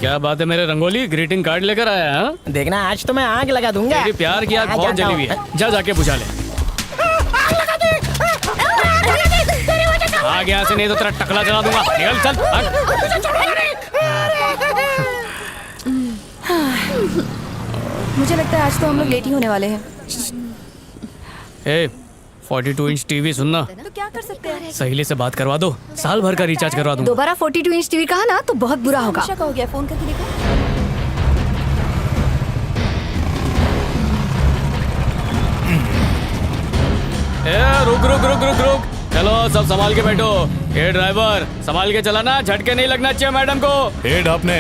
क्या बात है मेरे रंगोली, ग्रीटिंग कार्ड लेकर आया है? हाँ? देखना आज तो मैं आग लगा दूंगा। तेरी प्यार की आग हाँ, बहुत जाता जली हुई हूँ। है, जा जाके बुझा ले। आग यहाँ से, नहीं तो तेरा टकला जला दूंगा। निकल चल भाग। मुझे लगता है आज तो हम लोग लेट ही होने वाले हैं। ए, 42 इंच टीवी सुनना, तो क्या कर सकते हैं? सहेली से बात करवा दो, साल भर का रिचार्ज करवा दूंगा। दोबारा 42 इंच टीवी कहा ना तो बहुत बुरा होगा। हो गया, फोन करके देखो। ए, रुक रुक रुक रुक रुक, चलो सब संभाल के बैठो। ए ड्राइवर, संभाल के चलाना, झटके नहीं लगना चाहिए मैडम को। ए ढापने,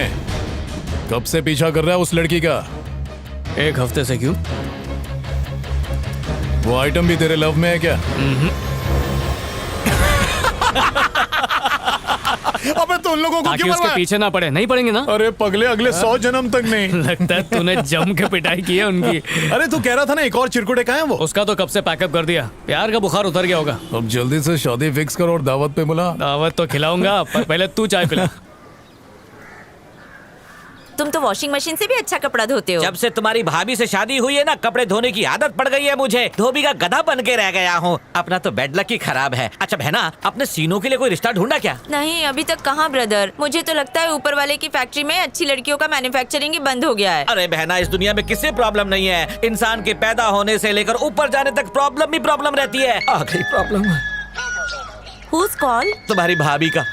कब से पीछा कर रहा है उस लड़की का? 1 हफ्ते से। क्यों? वो आइटम भी तेरे लव में है क्या? अबे तुम लोगों को ताकि क्यों उसके मरवाया? पीछे ना पड़े, नहीं पड़ेंगे ना? अरे पगले, अगले 100 जन्म तक नहीं। लगता है तूने जम के पिटाई की है उनकी। अरे तू कह रहा था ना एक और चिरकुटे का है वो? उसका तो कब से पैकअप कर दिया, प्यार का बुखार उतर गया होगा। अब जल्दी से शादी फिक्स करो और दावत पे बुला। दावत तो खिलाऊंगा, पर पहले तू चाय पिला। तुम तो वॉशिंग मशीन से भी अच्छा कपड़ा धोते हो। जब से तुम्हारी भाभी से शादी हुई है ना, कपड़े धोने की आदत पड़ गई है मुझे। धोबी का गधा बन के रह गया हूँ। अपना तो बेड लक ही खराब है। अच्छा बहना, अपने सीनों के लिए कोई रिश्ता ढूंढा क्या? नहीं, अभी तक कहाँ ब्रदर। मुझे तो लगता है ऊपर वाले की फैक्ट्री में अच्छी लड़कियों का मैन्युफैक्चरिंग ही बंद हो गया है। अरे बहना, इस दुनिया में किसे प्रॉब्लम नहीं है? इंसान के पैदा होने से लेकर ऊपर जाने तक प्रॉब्लम ही प्रॉब्लम रहती है। आ गई प्रॉब्लम। Who's call? तुम्हारी भाभी का।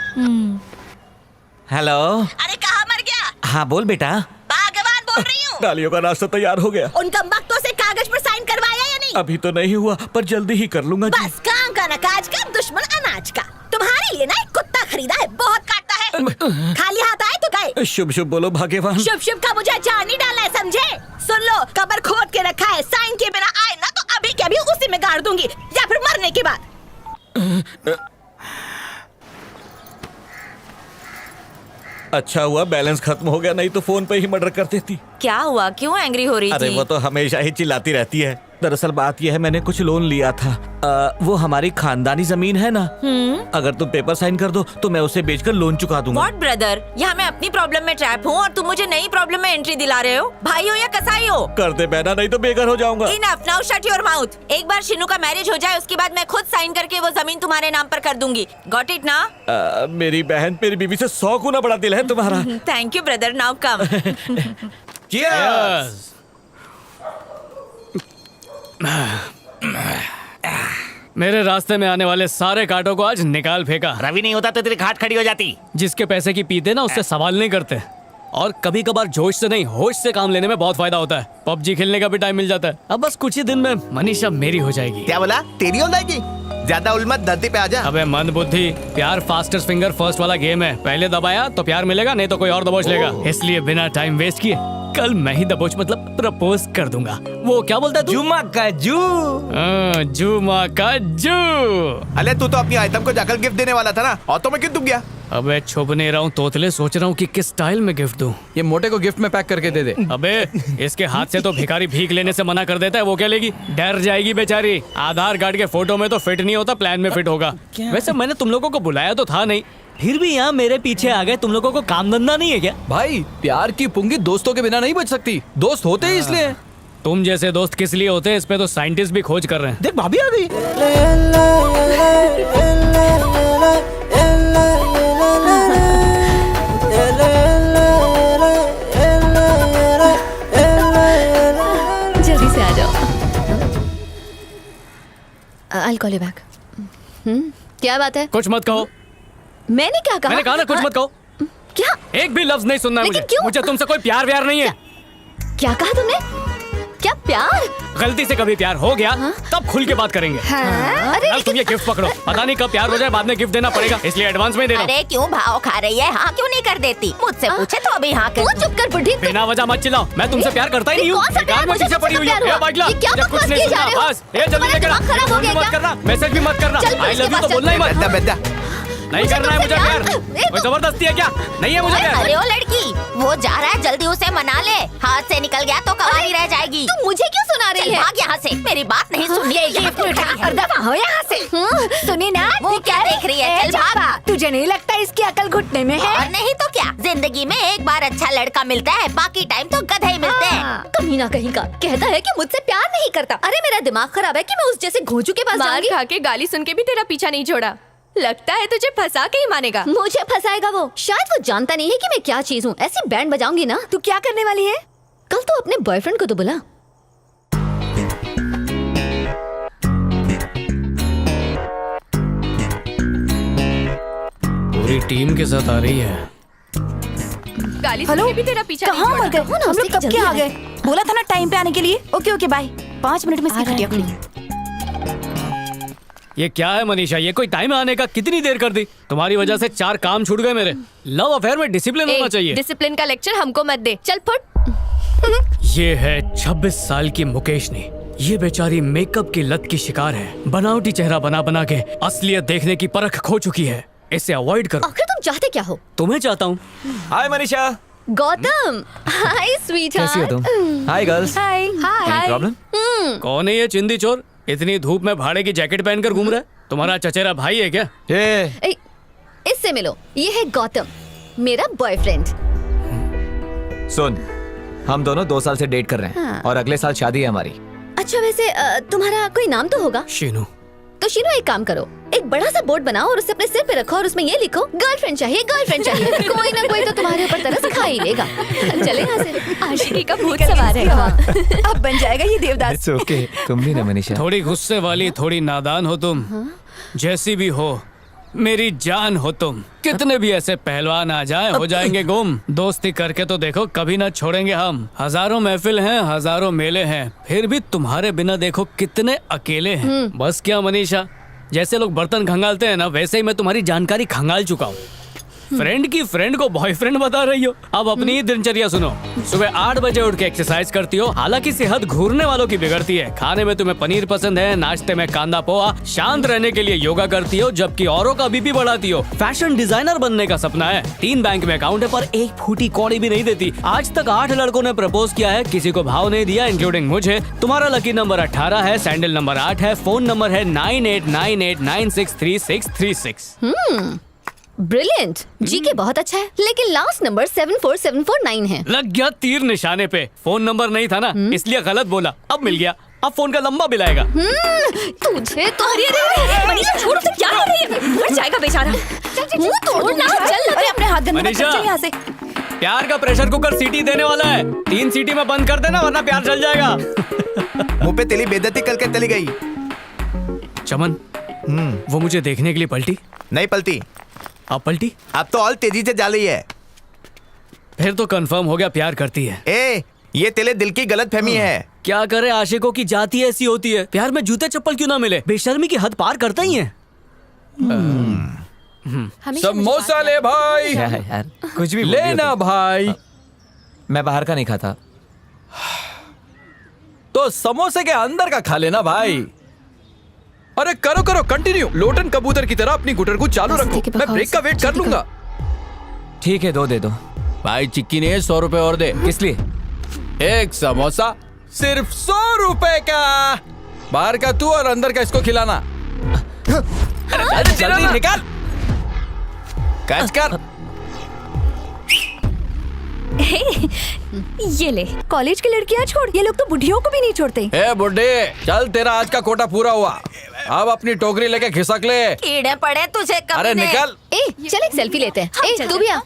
हेलो। अरे कहाँ मर गया? हाँ बोल बेटा। भगवान बोल रही हूँ। डालियों का नाश्ता तैयार हो गया। उन कमबख्तों से कागज पर साइन करवाया या नहीं? अभी तो नहीं हुआ, पर जल्दी ही कर लूंगा जी। बस काम का न काज का, दुश्मन अनाज का। तुम्हारे लिए ना एक कुत्ता खरीदा है, बहुत काटता है। खाली हाथ आए तो गए। शुभ शुभ बोलो भाग्यवान। शुभ शुभ का मुझे जान नहीं डालना है, समझे? सुन लो, कब्र खोद के रखा है, साइन के बिना आए ना तो अभी के अभी उसी में गाड़ दूंगी, या फिर मरने के बाद। अच्छा हुआ बैलेंस खत्म हो गया, नहीं तो फोन पे ही मर्डर कर देती। क्या हुआ, क्यों एंग्री हो रही अरे थी? वो तो हमेशा ही चिल्लाती रहती है। दरअसल बात यह है, मैंने कुछ लोन लिया था। वो हमारी खानदानी जमीन है ना। अगर तुम पेपर साइन कर दो तो मैं उसे बेचकर लोन चुका दूंगा। What ब्रदर, यहाँ मैं अपनी प्रॉब्लम में ट्रैप हूँ और तुम मुझे नई प्रॉब्लम में एंट्री दिला रहे हो। भाई हो या कसाई हो? कर दे बहना, नहीं तो बेघर हो जाऊंगा। Enough, now shut your mouth। एक बार शिनू का मैरिज हो जाए, उसके बाद मैं खुद साइन करके वो जमीन तुम्हारे नाम पर कर दूंगी। Got it ना? मेरी बहन, मेरी बीवी से 100 गुना बड़ा दिल है तुम्हारा। Thank you brother, now come। Cheers! मेरे रास्ते में आने वाले सारे कांटों को आज निकाल फेंका। रवि नहीं होता तो तेरी घाट खड़ी हो जाती। जिसके पैसे की पीते ना, उससे सवाल नहीं करते। और कभी कभार जोश से नहीं, होश से काम लेने में बहुत फायदा होता है। पबजी खेलने का भी टाइम मिल जाता है। अब बस कुछ ही दिन में मनीषा मेरी हो जाएगी। क्या बोला? तेरी हो जाएगी? ज्यादा उलमत, धरती पे आजा। अबे मंद बुद्धि, प्यार फास्टेस्ट फिंगर फर्स्ट वाला गेम है। पहले दबाया तो प्यार मिलेगा, नहीं तो कोई और दबोच लेगा। इसलिए बिना टाइम वेस्ट किए कल मैं ही दबोच मतलब प्रपोज कर दूंगा। वो क्या बोलता है तू? जुमा का जू। जुमा का जू। अरे तू तो अपनी आइटम को जाकर गिफ्ट देने वाला था ना, और तो मैं क्यों दुब गया? अबे छुप नहीं रहा हूँ तोतले, सोच रहा हूँ कि किस स्टाइल में गिफ्ट दूं। ये मोटे को गिफ्ट में पैक करके दे दे। अबे इसके हाथ से तो भिखारी भीख लेने से मना कर देता है, वो क्या लेगी? डर जाएगी बेचारी। आधार कार्ड के फोटो में तो फिट नहीं होता, प्लान में फिट होगा। वैसे मैंने तुम लोगों को बुलाया तो था नहीं, फिर भी यहाँ मेरे पीछे आ गए। तुम लोगों को काम धंधा नहीं है क्या? भाई प्यार की पुंगी दोस्तों के बिना नहीं बच सकती। दोस्त होते ही इसलिए। तुम जैसे दोस्त किस लिए होते हैं, इस पे तो साइंटिस्ट भी खोज कर रहे हैं। देख भाभी आ गई। जल्दी से आ जाओ। I'll call you back। क्या बात है? कुछ मत कहो। मैंने क्या कहा? मैंने कहा ना कुछ मत कहो। क्या? एक भी लफ्ज नहीं सुनना है लेकिन मुझे। क्यों? मुझे तुमसे कोई प्यार व्यार नहीं है। क्या कहा तुमने? क्या प्यार? गलती से कभी प्यार हो गया तब खुल के बात करेंगे। अरे यार तुम ये गिफ्ट पकड़ो, पता नहीं कब प्यार हो जाए, बाद में गिफ्ट देना पड़ेगा, इसलिए एडवांस में ही दे रहा हूं। अरे क्यों भाव खा रही है? हाँ क्यों नहीं कर देती? मुझसे पूछे तो अभी हाँ कर तू दूं। चुप कर बुढ़ी। बिना वजह मत चिल्लाओ, मैं तुमसे प्यार करता ही नहीं हूँ। कौन सा बेकार प्यार? में मुझे पीछे पड़ी हुई प्यार है। हुआ? ए बाइकला, ये क्या जब कुछ बकवास नहीं किए जा सुनना, रहे हो? बस ये जल्दी तुम्हारा लेकर आ। दिमाग खराब हो गया मत क्या? करना, मैसेज भी मत करना। चल, आई पुलिस लव के यू तो पास बोलना ही मत। बेटा बेटा, नहीं करना है मुझे प्यार। कोई जबरदस्ती है क्या? नहीं है मुझे प्यार। अरे ओ लड़की, वो जा रहा है, जल्दी उसे मना ले। हाथ से निकल गया तो कवारी रह जाएगी। तुम मुझे क्यों सुना रही है। भाग यहाँ से, मेरी बात नहीं सुन ये गिफ्ट उठा और दफा हो यहाँ से। सुनी ना, वो क्या देख रही है? चल भाग। तुझे नहीं लगता इसकी अकल घुटने में है? और नहीं तो क्या, जिंदगी में एक बार अच्छा लड़का मिलता है, बाकी टाइम तो गधे ही मिलते हैं। कमीना कहीं का कहता है कि मुझसे प्यार नहीं करता। अरे मेरा दिमाग खराब है कि मैं उस जैसे घोंचू के पास मार जाऊंगी। खा के गाली सुन के भी तेरा पीछा नहीं छोड़ा। लगता है तुझे फंसा के ही मानेगा। मुझे फंसाएगा वो। शायद वो जानता नहीं है कि मैं क्या चीज हूँ। ऐसी बैंड बजाऊंगी ना। तू क्या करने वाली है? कल तो अपने बॉयफ्रेंड को तो बुला। पूरी टीम के साथ आ रही है। गाली सुन के भी तेरा पीछा नहीं कहाँ मर छोड़ा। गए? हम लोग कब के आ गए? बोला था ना टाइम पे आने के लिए। Okay okay bye. 5 मिनट में इसकी खटिया खुली। ये क्या है मनीषा, ये कोई टाइम है आने का? कितनी देर कर दी? तुम्हारी वजह से 4 काम छूट गए मेरे। लव अफेयर में डिसिप्लिन होना चाहिए। डिसिप्लिन का लेक्चर हमको मत दे, चल फुट। ये है 26 साल की मुकेशनी। ये बेचारी मेकअप की लत की शिकार है। बनावटी चेहरा बना बना के असलियत देखने की परख खो चुकी है। इसे अवॉइड करो। आखिर तुम चाहते क्या हो? तुम्हें चाहता हूँ। Hi Manisha. Gautam, hi sweetheart. कैसी हो तुम? Hi girls. Hi hi. Problem? कौन है ये चिंदी चोर? इतनी धूप में भाड़े की जैकेट पहनकर घूम रहा है। तुम्हारा चचेरा भाई है क्या? ए, इससे मिलो, ये है गौतम, मेरा बॉयफ्रेंड। सुन, हम दोनों 2 साल से डेट कर रहे हैं हाँ। और अगले साल शादी है हमारी। अच्छा वैसे तुम्हारा कोई नाम तो होगा? शीनू। तो शीनू एक काम करो, एक बड़ा सा बोर्ड बनाओ और उसे अपने सिर पे रखो और उसमें ये लिखो, गर्लफ्रेंड चाहिए, गर्लफ्रेंड चाहिए। कोई ना कोई तो तुम्हारे ऊपर तरस खा ही लेगा। चले यहाँ से। आशिकी का भूत सवार है। अब बन जाएगा ये देवदास। इट्स ओके, तुम भी ना मनीषा। थोड़ी गुस्से वाली, थोड़ी नादान हो तुम। जैसी भी हो, मेरी जान हो तुम। कितने भी ऐसे पहलवान आ जाएं, हो जाएंगे गुम। दोस्ती करके तो देखो, कभी ना छोड़ेंगे हम। हजारों महफिल हैं, हजारों मेले हैं, फिर भी तुम्हारे बिना देखो कितने अकेले हैं। बस क्या मनीषा, जैसे लोग बर्तन खंगालते हैं ना, वैसे ही मैं तुम्हारी जानकारी खंगाल चुका हूँ। फ्रेंड की फ्रेंड को बॉयफ्रेंड बता रही हो। अब अपनी ही दिनचर्या सुनो। सुबह 8 बजे उठ के एक्सरसाइज करती हो। हालांकि सेहत घूरने वालों की बिगड़ती है। खाने में तुम्हें पनीर पसंद है, नाश्ते में कांदा पोहा। शांत रहने के लिए योगा करती हो, जबकि औरों का बीपी बढ़ाती हो। फैशन डिजाइनर बनने का सपना है। 3 बैंक में अकाउंट है, पर एक फूटी कौड़ी भी नहीं देती। आज तक 8 लड़कों ने प्रपोज किया है, किसी को भाव नहीं दिया, इंक्लूडिंग मुझे। तुम्हारा लकी नंबर 18 है, सैंडल नंबर 8 है, फोन नंबर है 9898963636। ब्रिलियंट। जीके बहुत अच्छा है, लेकिन लास्ट नंबर 74749 है। लग गया तीर निशाने पे। फोन नंबर नहीं था ना, इसलिए गलत बोला। अब मिल गया। अब फोन का लंबा बिल आएगा। तुझे तो मनीषा छोड़ो, तुम क्या कर रही है? मर जाएगा बेचारा। मुंह तोड़ ना, चल। अरे अपने हाथ गंदे मत कर, मनीषा। चल यहाँ से। प्यार का प्रेशर कुकर सीटी देने वाला है। 3 सीटी में बंद कर देना, वरना प्यार जल जाएगा। मुंह पे तेली बेइज्जती करके चली गई। चमन, वो मुझे देखने के लिए पलटी। नहीं पलती, अब पलटी। अब तो और तेजी से जा रही है। फिर तो कंफर्म हो गया, प्यार करती है। ए, ये तेरे दिल की गलत फहमी है। क्या करे, आशिकों की जाति ऐसी होती है। प्यार में जूते चप्पल क्यों ना मिले, बेशर्मी की हद पार करता ही है। समोसा ले भाई, क्या है यार, कुछ भी बोल रही हो लेना भाई। मैं बाहर का नहीं खाता। तो समोसे के अंदर का खा लेना भाई। अरे करो करो, कंटिन्यू। लोटन कबूतर की तरह अपनी गुटर को चालू रखो। मैं ब्रेक का वेट कर लूंगा। ठीक है, 2 दे दो। भाई चिक्की ने 100 रुपए और दे। किस लिए? एक समोसा सिर्फ 100 रुपए का। बाहर का तू और अंदर का इसको खिलाना। अरे जल्दी निकाल, कैच कर। ये ले, कॉलेज की लड़कियां छोड़, ये लोग तो बुढ़ियों को भी नहीं छोड़ते। ए बुड्ढे, चल तेरा आज का कोटा पूरा हुआ। अब अपनी टोकरी लेके खिसक ले। कीड़े पड़े तुझे कभी अरे निकल। ए, चल एक सेल्फी लेते हैं। ए, तू भी आ।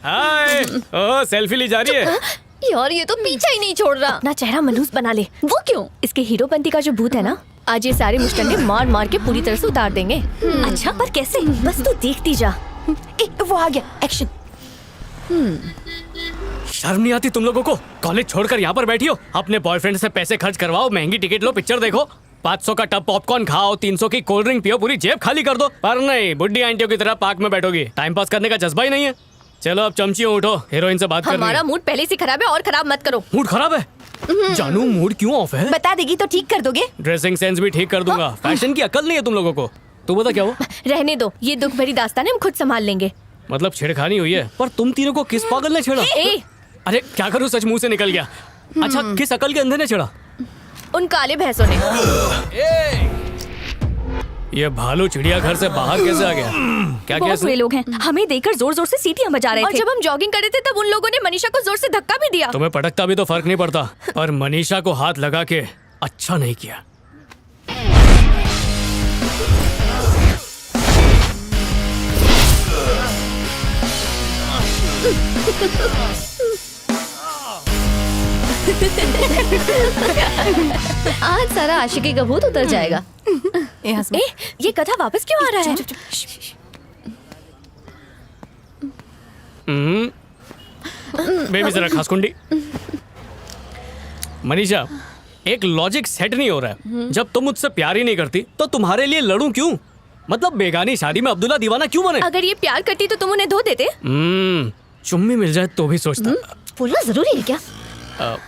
हाय, ओह सेल्फी ली जा रही है। यार ये तो पीछा ही नहीं छोड़ रहा। अपना चेहरा मनहूस बना ले। वो क्यों? इसके हीरोपंती का जो भूत है ना, आज ये सारे मुस्टंडे मार मार के पूरी तरह से उतार देंगे। अच्छा, पर कैसे? बस तू देखती जा। ए, वो आ गया, एक्शन। शर्म नहीं आती तुम लोगों को? कॉलेज छोड़कर यहाँ पर बैठी हो। अपने बॉयफ्रेंड से पैसे खर्च करवाओ, महंगी टिकट लो, पिक्चर देखो, 500 का टब पॉपकॉर्न खाओ, 300 की कोल्ड ड्रिंक पियो, पूरी जेब खाली कर दो। पर नहीं, बुड्ढी आंटियों की तरह पार्क में बैठोगी। टाइम पास करने का जज्बा ही नहीं है। चलो अब चमचियों उठो, हीरोइन से बात करनी हमारा है। मूड पहले से खराब है और खराब मत करो। मूड खराब है? जानू, मूड क्यों ऑफ है? बता देगी तो ठीक कर दोगे? ड्रेसिंग सेंस भी ठीक कर दूंगा। फैशन की अकल नहीं है तुम लोगों को। तू बता क्या हुआ? रहने दो, ये दुख भरी दास्तान हम खुद संभाल लेंगे। मतलब छेड़खानी हुई है? पर तुम तीनों को किस पागल ने छेड़ा? ए, अरे क्या करूं, सच मुंह से निकल गया। अच्छा, किस अकल के अंधे ने चढ़ा? उन काले भैंसों ने। ये भालू चिड़िया घर से बाहर कैसे आ गया? क्या बहुत बुरे लोग हैं, हमें देखकर जोर जोर से सीटियां बजा रहे थे। और जब हम जॉगिंग कर रहे थे तब उन लोगों ने मनीषा को जोर से धक्का भी दिया। तुम्हें पटकता भी तो फर्क नहीं पड़ता, पर मनीषा को हाथ लगा के अच्छा नहीं किया। आज सारा आशिकी का भूत उतर जाएगा। ये कथा वापस क्यों आ रहा है? बेबी जरा खास कुंडी। मनीषा, एक लॉजिक सेट नहीं हो रहा है। जब तुम मुझसे प्यार ही नहीं करती तो तुम्हारे लिए लड़ूं क्यों? मतलब बेगानी शादी में अब्दुल्ला दीवाना क्यों बने? अगर ये प्यार करती तो तुम उन्हें धो देते। चुम्मी मिल जाए तो भी सोचता। बोलना जरूरी है क्या?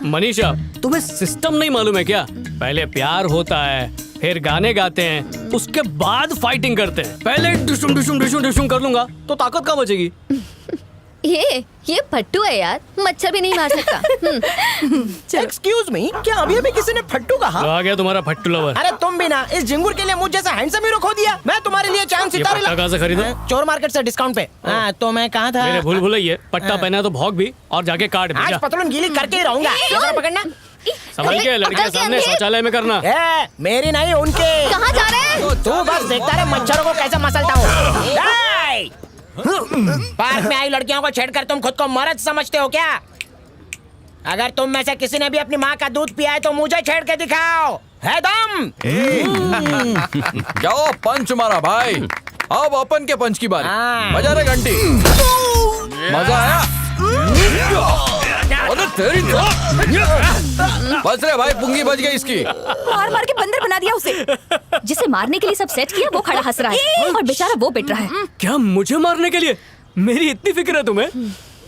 मनीषा, तुम्हें सिस्टम नहीं मालूम है क्या? पहले प्यार होता है, फिर गाने गाते हैं, उसके बाद फाइटिंग करते हैं। पहले डिशुम डिशुम डिशुम डिशुम कर लूंगा तो ताकत कहाँ बचेगी? ये फट्टू है यार, मच्छर भी नहीं मार सकता। एक्सक्यूज मी, क्या अभी अभी किसी ने फट्टू कहा? आ गया तुम्हारा फट्टू लवर। अरे तुम भी ना इस झिंगुर के लिए मुझ जैसा हैंडसम हीरो खो दिया। मैं तुम्हारे लिए चांद ये सितारे पट्टा कहाँ से खरीदा? चोर मार्केट से डिस्काउंट पे। हाँ, तो मैं कहाँ था? मेरे भूल भुलैया पट्टा पहना तो भौंक भी और जाके काट भी आज जा। पतलून गीली करके ही रहूंगा। जरा पकड़ना। समझ के लड़के के सामने शौचालय में करना। मेरी नहीं, उनके। कहाँ जा रहे हैं? तू बस देखता रहे मच्छरों को कैसे मसलता हूँ। पार्क में आई लड़कियों को छेड़कर तुम खुद को मर्द समझते हो क्या? अगर तुम में से किसी ने भी अपनी माँ का दूध पिया है तो मुझे छेड़ के दिखाओ। है दम? क्या वो पंच मारा भाई? अब अपन के पंच की बारी। हाँ। बजा रे घंटी। मजा आया? अरे तेरी तो बस रे भाई, पुंगी बज गई इसकी। मार मार के बंदर बना दिया उसे। जिसे मारने के लिए सब सेट किया वो खड़ा हंस रहा है और बेचारा वो पिट रहा है। क्या मुझे मारने के लिए? मेरी इतनी फिक्र है तुम्हें?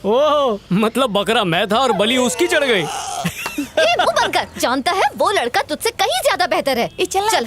ओह, मतलब बकरा मैं था और बलि उसकी चढ़ गई। मुंह बंद कर। जानता है वो लड़का तुझसे कहीं ज्यादा बेहतर है। चल चल।